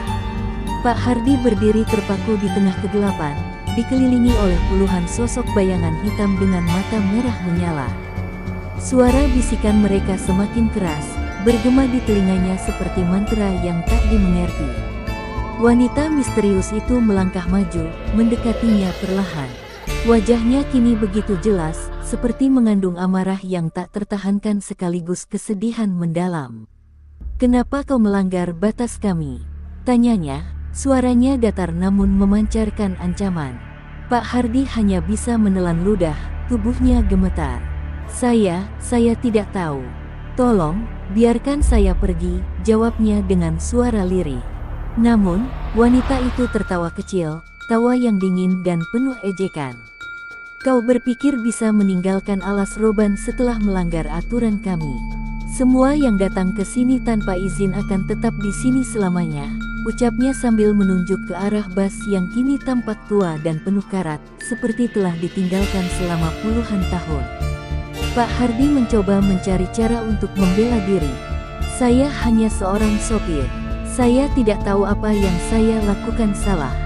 Pak Hardi berdiri terpaku di tengah kegelapan, dikelilingi oleh puluhan sosok bayangan hitam dengan mata merah menyala. Suara bisikan mereka semakin keras, bergema di telinganya seperti mantra yang tak dimengerti. Wanita misterius itu melangkah maju, mendekatinya perlahan. Wajahnya kini begitu jelas, seperti mengandung amarah yang tak tertahankan sekaligus kesedihan mendalam. "Kenapa kau melanggar batas kami?" tanyanya. Suaranya datar namun memancarkan ancaman. Pak Hardi hanya bisa menelan ludah, tubuhnya gemetar. Saya tidak tahu. Tolong, biarkan saya pergi," jawabnya dengan suara lirih. Namun, wanita itu tertawa kecil, tawa yang dingin dan penuh ejekan. "Kau berpikir bisa meninggalkan alas roban setelah melanggar aturan kami? Semua yang datang ke sini tanpa izin akan tetap di sini selamanya," ucapnya sambil menunjuk ke arah Bas yang kini tampak tua dan penuh karat, seperti telah ditinggalkan selama puluhan tahun. Pak Hardi mencoba mencari cara untuk membela diri. Saya hanya seorang sopir. Saya tidak tahu apa yang saya lakukan salah.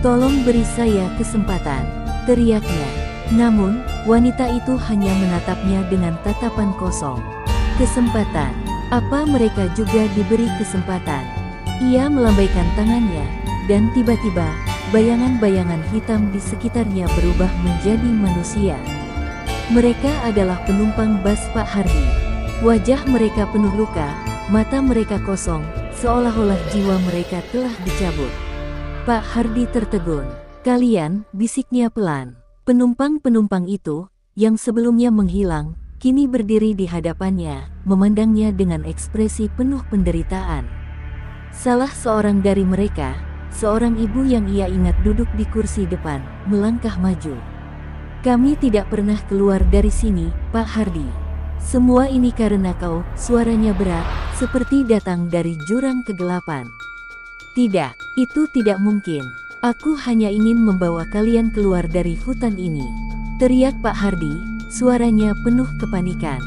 Tolong beri saya kesempatan, teriaknya. Namun, wanita itu hanya menatapnya dengan tatapan kosong. Kesempatan? Apa mereka juga diberi kesempatan? Ia melambaikan tangannya, dan tiba-tiba, bayangan-bayangan hitam di sekitarnya berubah menjadi manusia. Mereka adalah penumpang bus Pak Hardi. Wajah mereka penuh luka, mata mereka kosong, seolah-olah jiwa mereka telah dicabut. Pak Hardi tertegun. "Kalian," bisiknya pelan. Penumpang-penumpang itu, yang sebelumnya menghilang, kini berdiri di hadapannya, memandangnya dengan ekspresi penuh penderitaan. Salah seorang dari mereka, seorang ibu yang ia ingat duduk di kursi depan, melangkah maju. "Kami tidak pernah keluar dari sini, Pak Hardi. Semua ini karena kau." Suaranya berat, seperti datang dari jurang kegelapan. "Tidak, itu tidak mungkin. Aku hanya ingin membawa kalian keluar dari hutan ini," teriak Pak Hardi, suaranya penuh kepanikan.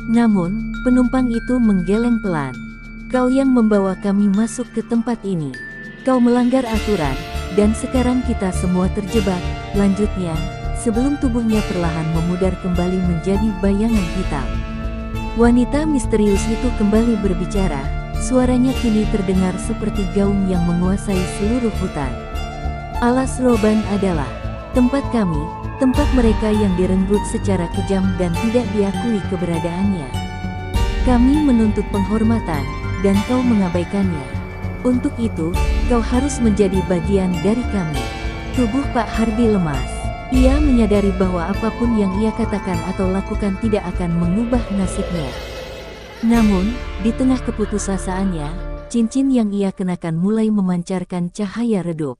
Namun, penumpang itu menggeleng pelan. "Kau yang membawa kami masuk ke tempat ini. Kau melanggar aturan, dan sekarang kita semua terjebak," lanjutnya, sebelum tubuhnya perlahan memudar kembali menjadi bayangan hitam. Wanita misterius itu kembali berbicara, suaranya kini terdengar seperti gaung yang menguasai seluruh hutan. "Alas Roban adalah tempat kami, tempat mereka yang direnggut secara kejam dan tidak diakui keberadaannya. Kami menuntut penghormatan, dan kau mengabaikannya. Untuk itu, kau harus menjadi bagian dari kami." Tubuh Pak Hardi lemas. Ia menyadari bahwa apapun yang ia katakan atau lakukan tidak akan mengubah nasibnya. Namun, di tengah keputusasanya, cincin yang ia kenakan mulai memancarkan cahaya redup.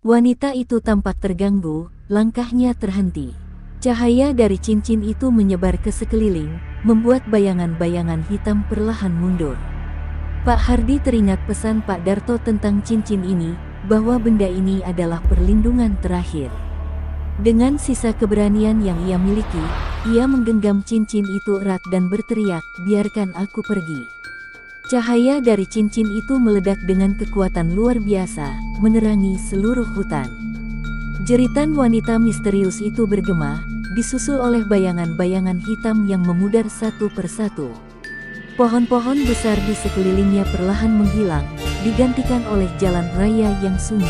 Wanita itu tampak terganggu, langkahnya terhenti. Cahaya dari cincin itu menyebar ke sekeliling, membuat bayangan-bayangan hitam perlahan mundur. Pak Hardi teringat pesan Pak Darto tentang cincin ini, bahwa benda ini adalah perlindungan terakhir. Dengan sisa keberanian yang ia miliki, ia menggenggam cincin itu erat dan berteriak, "Biarkan aku pergi." Cahaya dari cincin itu meledak dengan kekuatan luar biasa, menerangi seluruh hutan. Jeritan wanita misterius itu bergema, disusul oleh bayangan-bayangan hitam yang memudar satu persatu. Pohon-pohon besar di sekelilingnya perlahan menghilang, digantikan oleh jalan raya yang sunyi.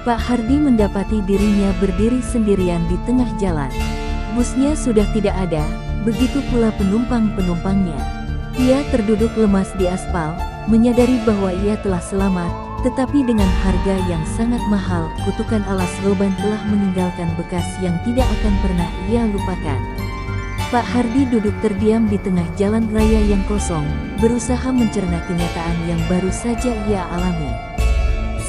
Pak Hardi mendapati dirinya berdiri sendirian di tengah jalan. Busnya sudah tidak ada, begitu pula penumpang-penumpangnya. Ia terduduk lemas di aspal, menyadari bahwa ia telah selamat, tetapi dengan harga yang sangat mahal. Kutukan Alas Roban telah meninggalkan bekas yang tidak akan pernah ia lupakan. Pak Hardi duduk terdiam di tengah jalan raya yang kosong, berusaha mencerna kenyataan yang baru saja ia alami.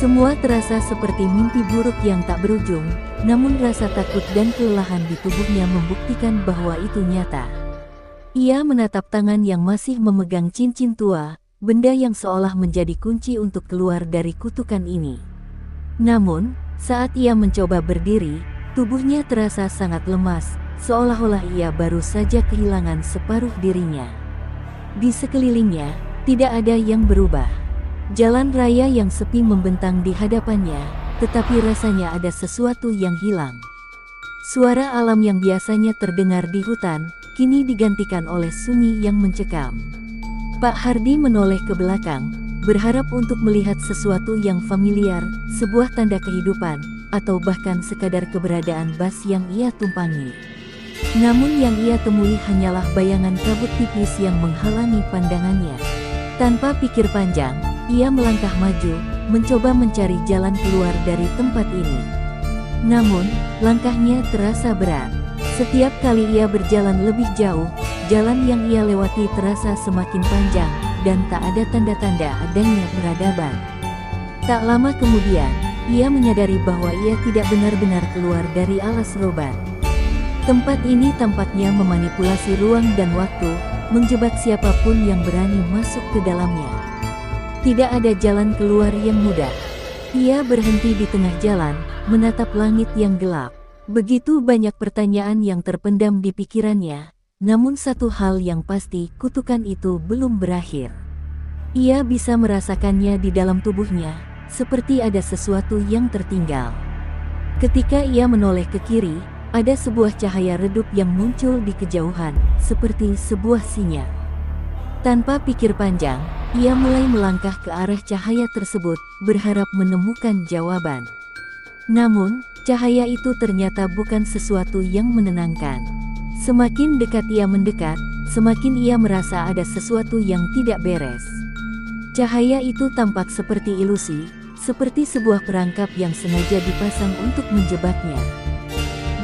Semua terasa seperti mimpi buruk yang tak berujung, namun rasa takut dan kelelahan di tubuhnya membuktikan bahwa itu nyata. Ia menatap tangan yang masih memegang cincin tua, benda yang seolah menjadi kunci untuk keluar dari kutukan ini. Namun, saat ia mencoba berdiri, tubuhnya terasa sangat lemas, seolah-olah ia baru saja kehilangan separuh dirinya. Di sekelilingnya, tidak ada yang berubah. Jalan raya yang sepi membentang di hadapannya, tetapi rasanya ada sesuatu yang hilang. Suara alam yang biasanya terdengar di hutan, kini digantikan oleh sunyi yang mencekam. Pak Hardi menoleh ke belakang, berharap untuk melihat sesuatu yang familiar, sebuah tanda kehidupan, atau bahkan sekadar keberadaan bus yang ia tumpangi. Namun yang ia temui hanyalah bayangan kabut tipis yang menghalangi pandangannya. Tanpa pikir panjang, ia melangkah maju, mencoba mencari jalan keluar dari tempat ini. Namun, langkahnya terasa berat. Setiap kali ia berjalan lebih jauh, jalan yang ia lewati terasa semakin panjang, dan tak ada tanda-tanda adanya peradaban. Tak lama kemudian, ia menyadari bahwa ia tidak benar-benar keluar dari Alas Roban. Tempat ini tampaknya memanipulasi ruang dan waktu, menjebak siapapun yang berani masuk ke dalamnya. Tidak ada jalan keluar yang mudah. Ia berhenti di tengah jalan, menatap langit yang gelap. Begitu banyak pertanyaan yang terpendam di pikirannya, namun satu hal yang pasti, kutukan itu belum berakhir. Ia bisa merasakannya di dalam tubuhnya, seperti ada sesuatu yang tertinggal. Ketika ia menoleh ke kiri, ada sebuah cahaya redup yang muncul di kejauhan, seperti sebuah sinyal. Tanpa pikir panjang, ia mulai melangkah ke arah cahaya tersebut, berharap menemukan jawaban. Namun, cahaya itu ternyata bukan sesuatu yang menenangkan. Semakin dekat ia mendekat, semakin ia merasa ada sesuatu yang tidak beres. Cahaya itu tampak seperti ilusi, seperti sebuah perangkap yang sengaja dipasang untuk menjebaknya.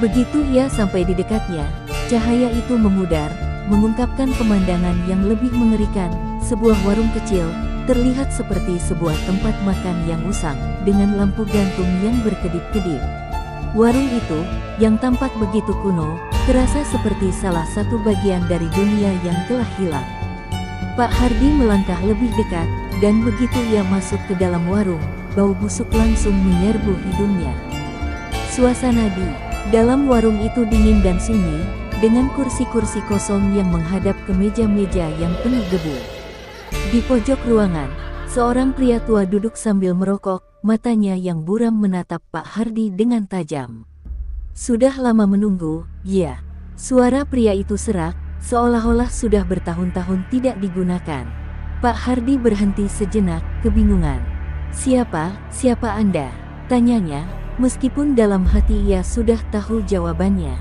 Begitu ia sampai di dekatnya, cahaya itu memudar, mengungkapkan pemandangan yang lebih mengerikan. Sebuah warung kecil, terlihat seperti sebuah tempat makan yang usang, dengan lampu gantung yang berkedip-kedip. Warung itu, yang tampak begitu kuno, terasa seperti salah satu bagian dari dunia yang telah hilang. Pak Hardi melangkah lebih dekat, dan begitu ia masuk ke dalam warung, bau busuk langsung menyerbu hidungnya. Suasana di dalam warung itu dingin dan sunyi, dengan kursi-kursi kosong yang menghadap ke meja-meja yang penuh debu. Di pojok ruangan, seorang pria tua duduk sambil merokok, matanya yang buram menatap Pak Hardi dengan tajam. Sudah lama menunggu, ya. Suara pria itu serak, seolah-olah sudah bertahun-tahun tidak digunakan. Pak Hardi berhenti sejenak, kebingungan. Siapa Anda? Tanyanya, meskipun dalam hati ia sudah tahu jawabannya.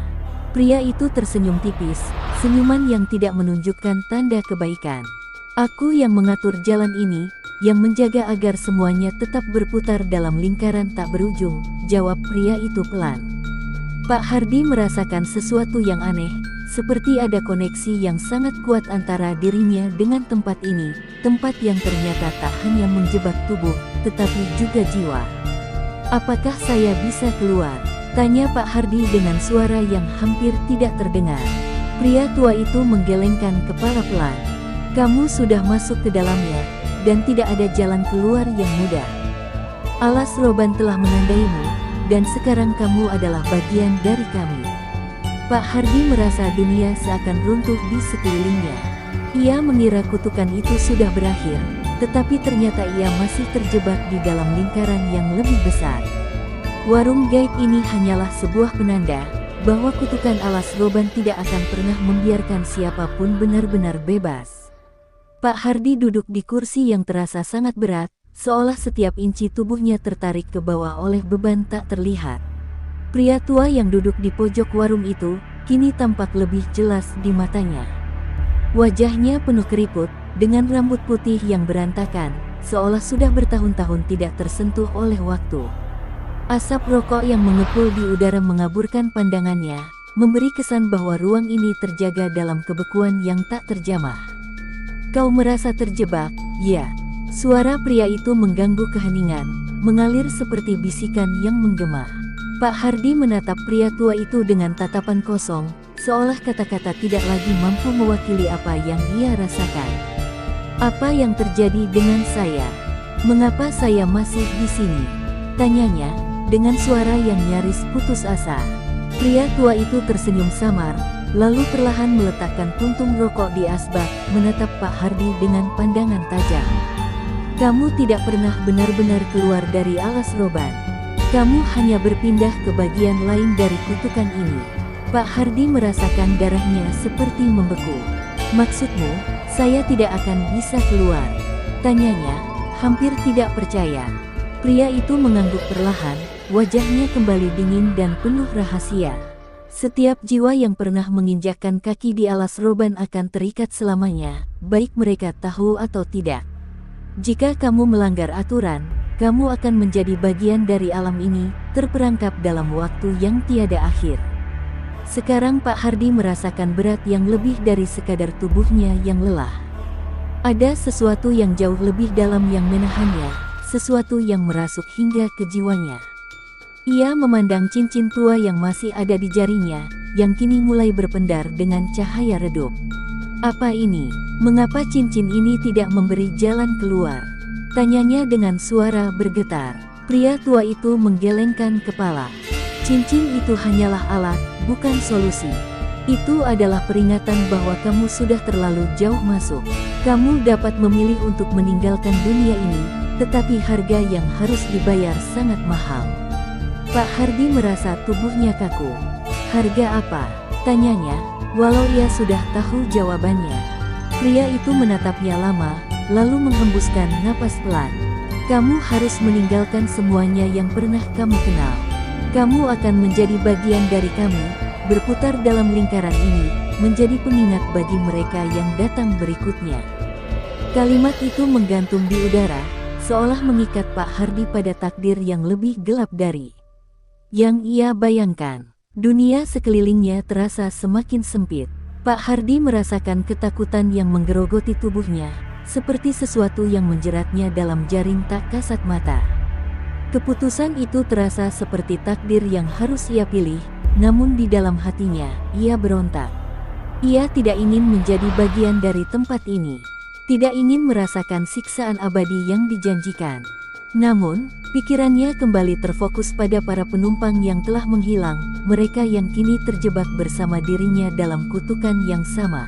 Pria itu tersenyum tipis, senyuman yang tidak menunjukkan tanda kebaikan. Aku yang mengatur jalan ini, yang menjaga agar semuanya tetap berputar dalam lingkaran tak berujung, jawab pria itu pelan. Pak Hardi merasakan sesuatu yang aneh, seperti ada koneksi yang sangat kuat antara dirinya dengan tempat ini, tempat yang ternyata tak hanya menjebak tubuh, tetapi juga jiwa. Apakah saya bisa keluar? Tanya Pak Hardi dengan suara yang hampir tidak terdengar. Pria tua itu menggelengkan kepala pelan. Kamu sudah masuk ke dalamnya, dan tidak ada jalan keluar yang mudah. Alas roban telah menandaimu, dan sekarang kamu adalah bagian dari kami. Pak Hardi merasa dunia seakan runtuh di sekelilingnya. Ia mengira kutukan itu sudah berakhir, tetapi ternyata ia masih terjebak di dalam lingkaran yang lebih besar. Warung gaib ini hanyalah sebuah penanda, bahwa kutukan alas roban tidak akan pernah membiarkan siapapun benar-benar bebas. Pak Hardi duduk di kursi yang terasa sangat berat, seolah setiap inci tubuhnya tertarik ke bawah oleh beban tak terlihat. Pria tua yang duduk di pojok warung itu, kini tampak lebih jelas di matanya. Wajahnya penuh keriput, dengan rambut putih yang berantakan, seolah sudah bertahun-tahun tidak tersentuh oleh waktu. Asap rokok yang mengepul di udara mengaburkan pandangannya, memberi kesan bahwa ruang ini terjaga dalam kebekuan yang tak terjamah. Kau merasa terjebak, ya? Suara pria itu mengganggu keheningan, mengalir seperti bisikan yang menggema. Pak Hardi menatap pria tua itu dengan tatapan kosong, seolah kata-kata tidak lagi mampu mewakili apa yang ia rasakan. Apa yang terjadi dengan saya? Mengapa saya masih di sini? Tanyanya, dengan suara yang nyaris putus asa. Pria tua itu tersenyum samar, lalu perlahan meletakkan puntung rokok di asbak, menatap Pak Hardi dengan pandangan tajam. Kamu tidak pernah benar-benar keluar dari alas roban. Kamu hanya berpindah ke bagian lain dari kutukan ini. Pak Hardi merasakan darahnya seperti membeku. Maksudmu, saya tidak akan bisa keluar? Tanyanya, hampir tidak percaya. Pria itu mengangguk perlahan, wajahnya kembali dingin dan penuh rahasia. Setiap jiwa yang pernah menginjakkan kaki di alas roban akan terikat selamanya, baik mereka tahu atau tidak. Jika kamu melanggar aturan, kamu akan menjadi bagian dari alam ini, terperangkap dalam waktu yang tiada akhir. Sekarang Pak Hardi merasakan berat yang lebih dari sekadar tubuhnya yang lelah. Ada sesuatu yang jauh lebih dalam yang menahannya, sesuatu yang merasuk hingga ke jiwanya. Ia memandang cincin tua yang masih ada di jarinya, yang kini mulai berpendar dengan cahaya redup. Apa ini? Mengapa cincin ini tidak memberi jalan keluar? Tanyanya dengan suara bergetar. Pria tua itu menggelengkan kepala. Cincin itu hanyalah alat, bukan solusi. Itu adalah peringatan bahwa kamu sudah terlalu jauh masuk. Kamu dapat memilih untuk meninggalkan dunia ini, tetapi harga yang harus dibayar sangat mahal. Pak Hardy merasa tubuhnya kaku. Harga apa? Tanyanya, walau ia sudah tahu jawabannya. Pria itu menatapnya lama, lalu menghembuskan napas pelan. Kamu harus meninggalkan semuanya yang pernah kamu kenal. Kamu akan menjadi bagian dari kami, berputar dalam lingkaran ini, menjadi pengingat bagi mereka yang datang berikutnya. Kalimat itu menggantung di udara, seolah mengikat Pak Hardy pada takdir yang lebih gelap dari yang ia bayangkan. Dunia sekelilingnya terasa semakin sempit. Pak Hardy merasakan ketakutan yang menggerogoti tubuhnya, seperti sesuatu yang menjeratnya dalam jaring tak kasat mata. Keputusan itu terasa seperti takdir yang harus ia pilih, namun di dalam hatinya, ia berontak. Ia tidak ingin menjadi bagian dari tempat ini. Tidak ingin merasakan siksaan abadi yang dijanjikan. Namun, pikirannya kembali terfokus pada para penumpang yang telah menghilang, mereka yang kini terjebak bersama dirinya dalam kutukan yang sama.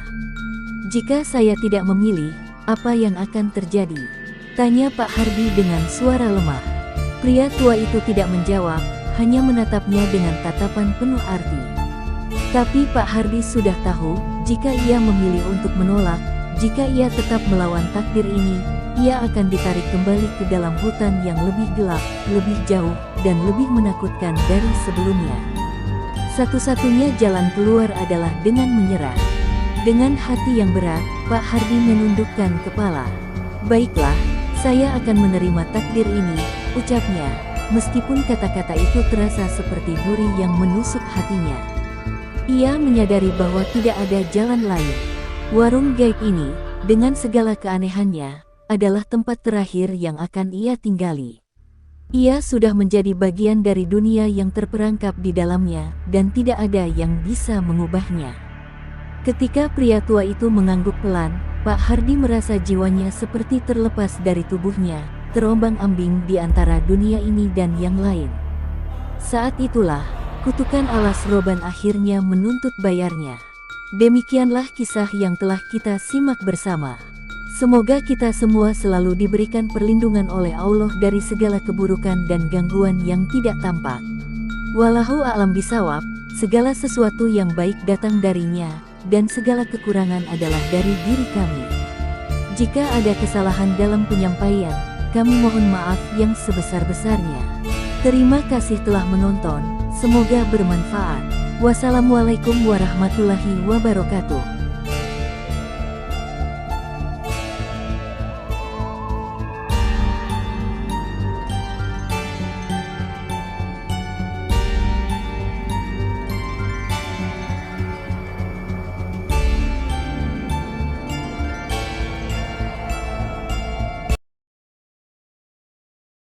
Jika saya tidak memilih, apa yang akan terjadi? Tanya Pak Hardy dengan suara lemah. Pria tua itu tidak menjawab, hanya menatapnya dengan tatapan penuh arti. Tapi Pak Hardy sudah tahu, jika ia memilih untuk menolak, jika ia tetap melawan takdir ini, ia akan ditarik kembali ke dalam hutan yang lebih gelap, lebih jauh, dan lebih menakutkan dari sebelumnya. Satu-satunya jalan keluar adalah dengan menyerah. Dengan hati yang berat, Pak Hardy menundukkan kepala. Baiklah, saya akan menerima takdir ini, ucapnya, meskipun kata-kata itu terasa seperti duri yang menusuk hatinya. Ia menyadari bahwa tidak ada jalan lain. Warung gaib ini, dengan segala keanehannya, adalah tempat terakhir yang akan ia tinggali. Ia sudah menjadi bagian dari dunia yang terperangkap di dalamnya, dan tidak ada yang bisa mengubahnya. Ketika pria tua itu mengangguk pelan, Pak Hardy merasa jiwanya seperti terlepas dari tubuhnya, terombang-ambing di antara dunia ini dan yang lain. Saat itulah, kutukan alas roban akhirnya menuntut bayarnya. Demikianlah kisah yang telah kita simak bersama. Semoga kita semua selalu diberikan perlindungan oleh Allah dari segala keburukan dan gangguan yang tidak tampak. Wallahu a'lam bishawab, segala sesuatu yang baik datang darinya, dan segala kekurangan adalah dari diri kami. Jika ada kesalahan dalam penyampaian, kami mohon maaf yang sebesar-besarnya. Terima kasih telah menonton, semoga bermanfaat. Wassalamualaikum warahmatullahi wabarakatuh.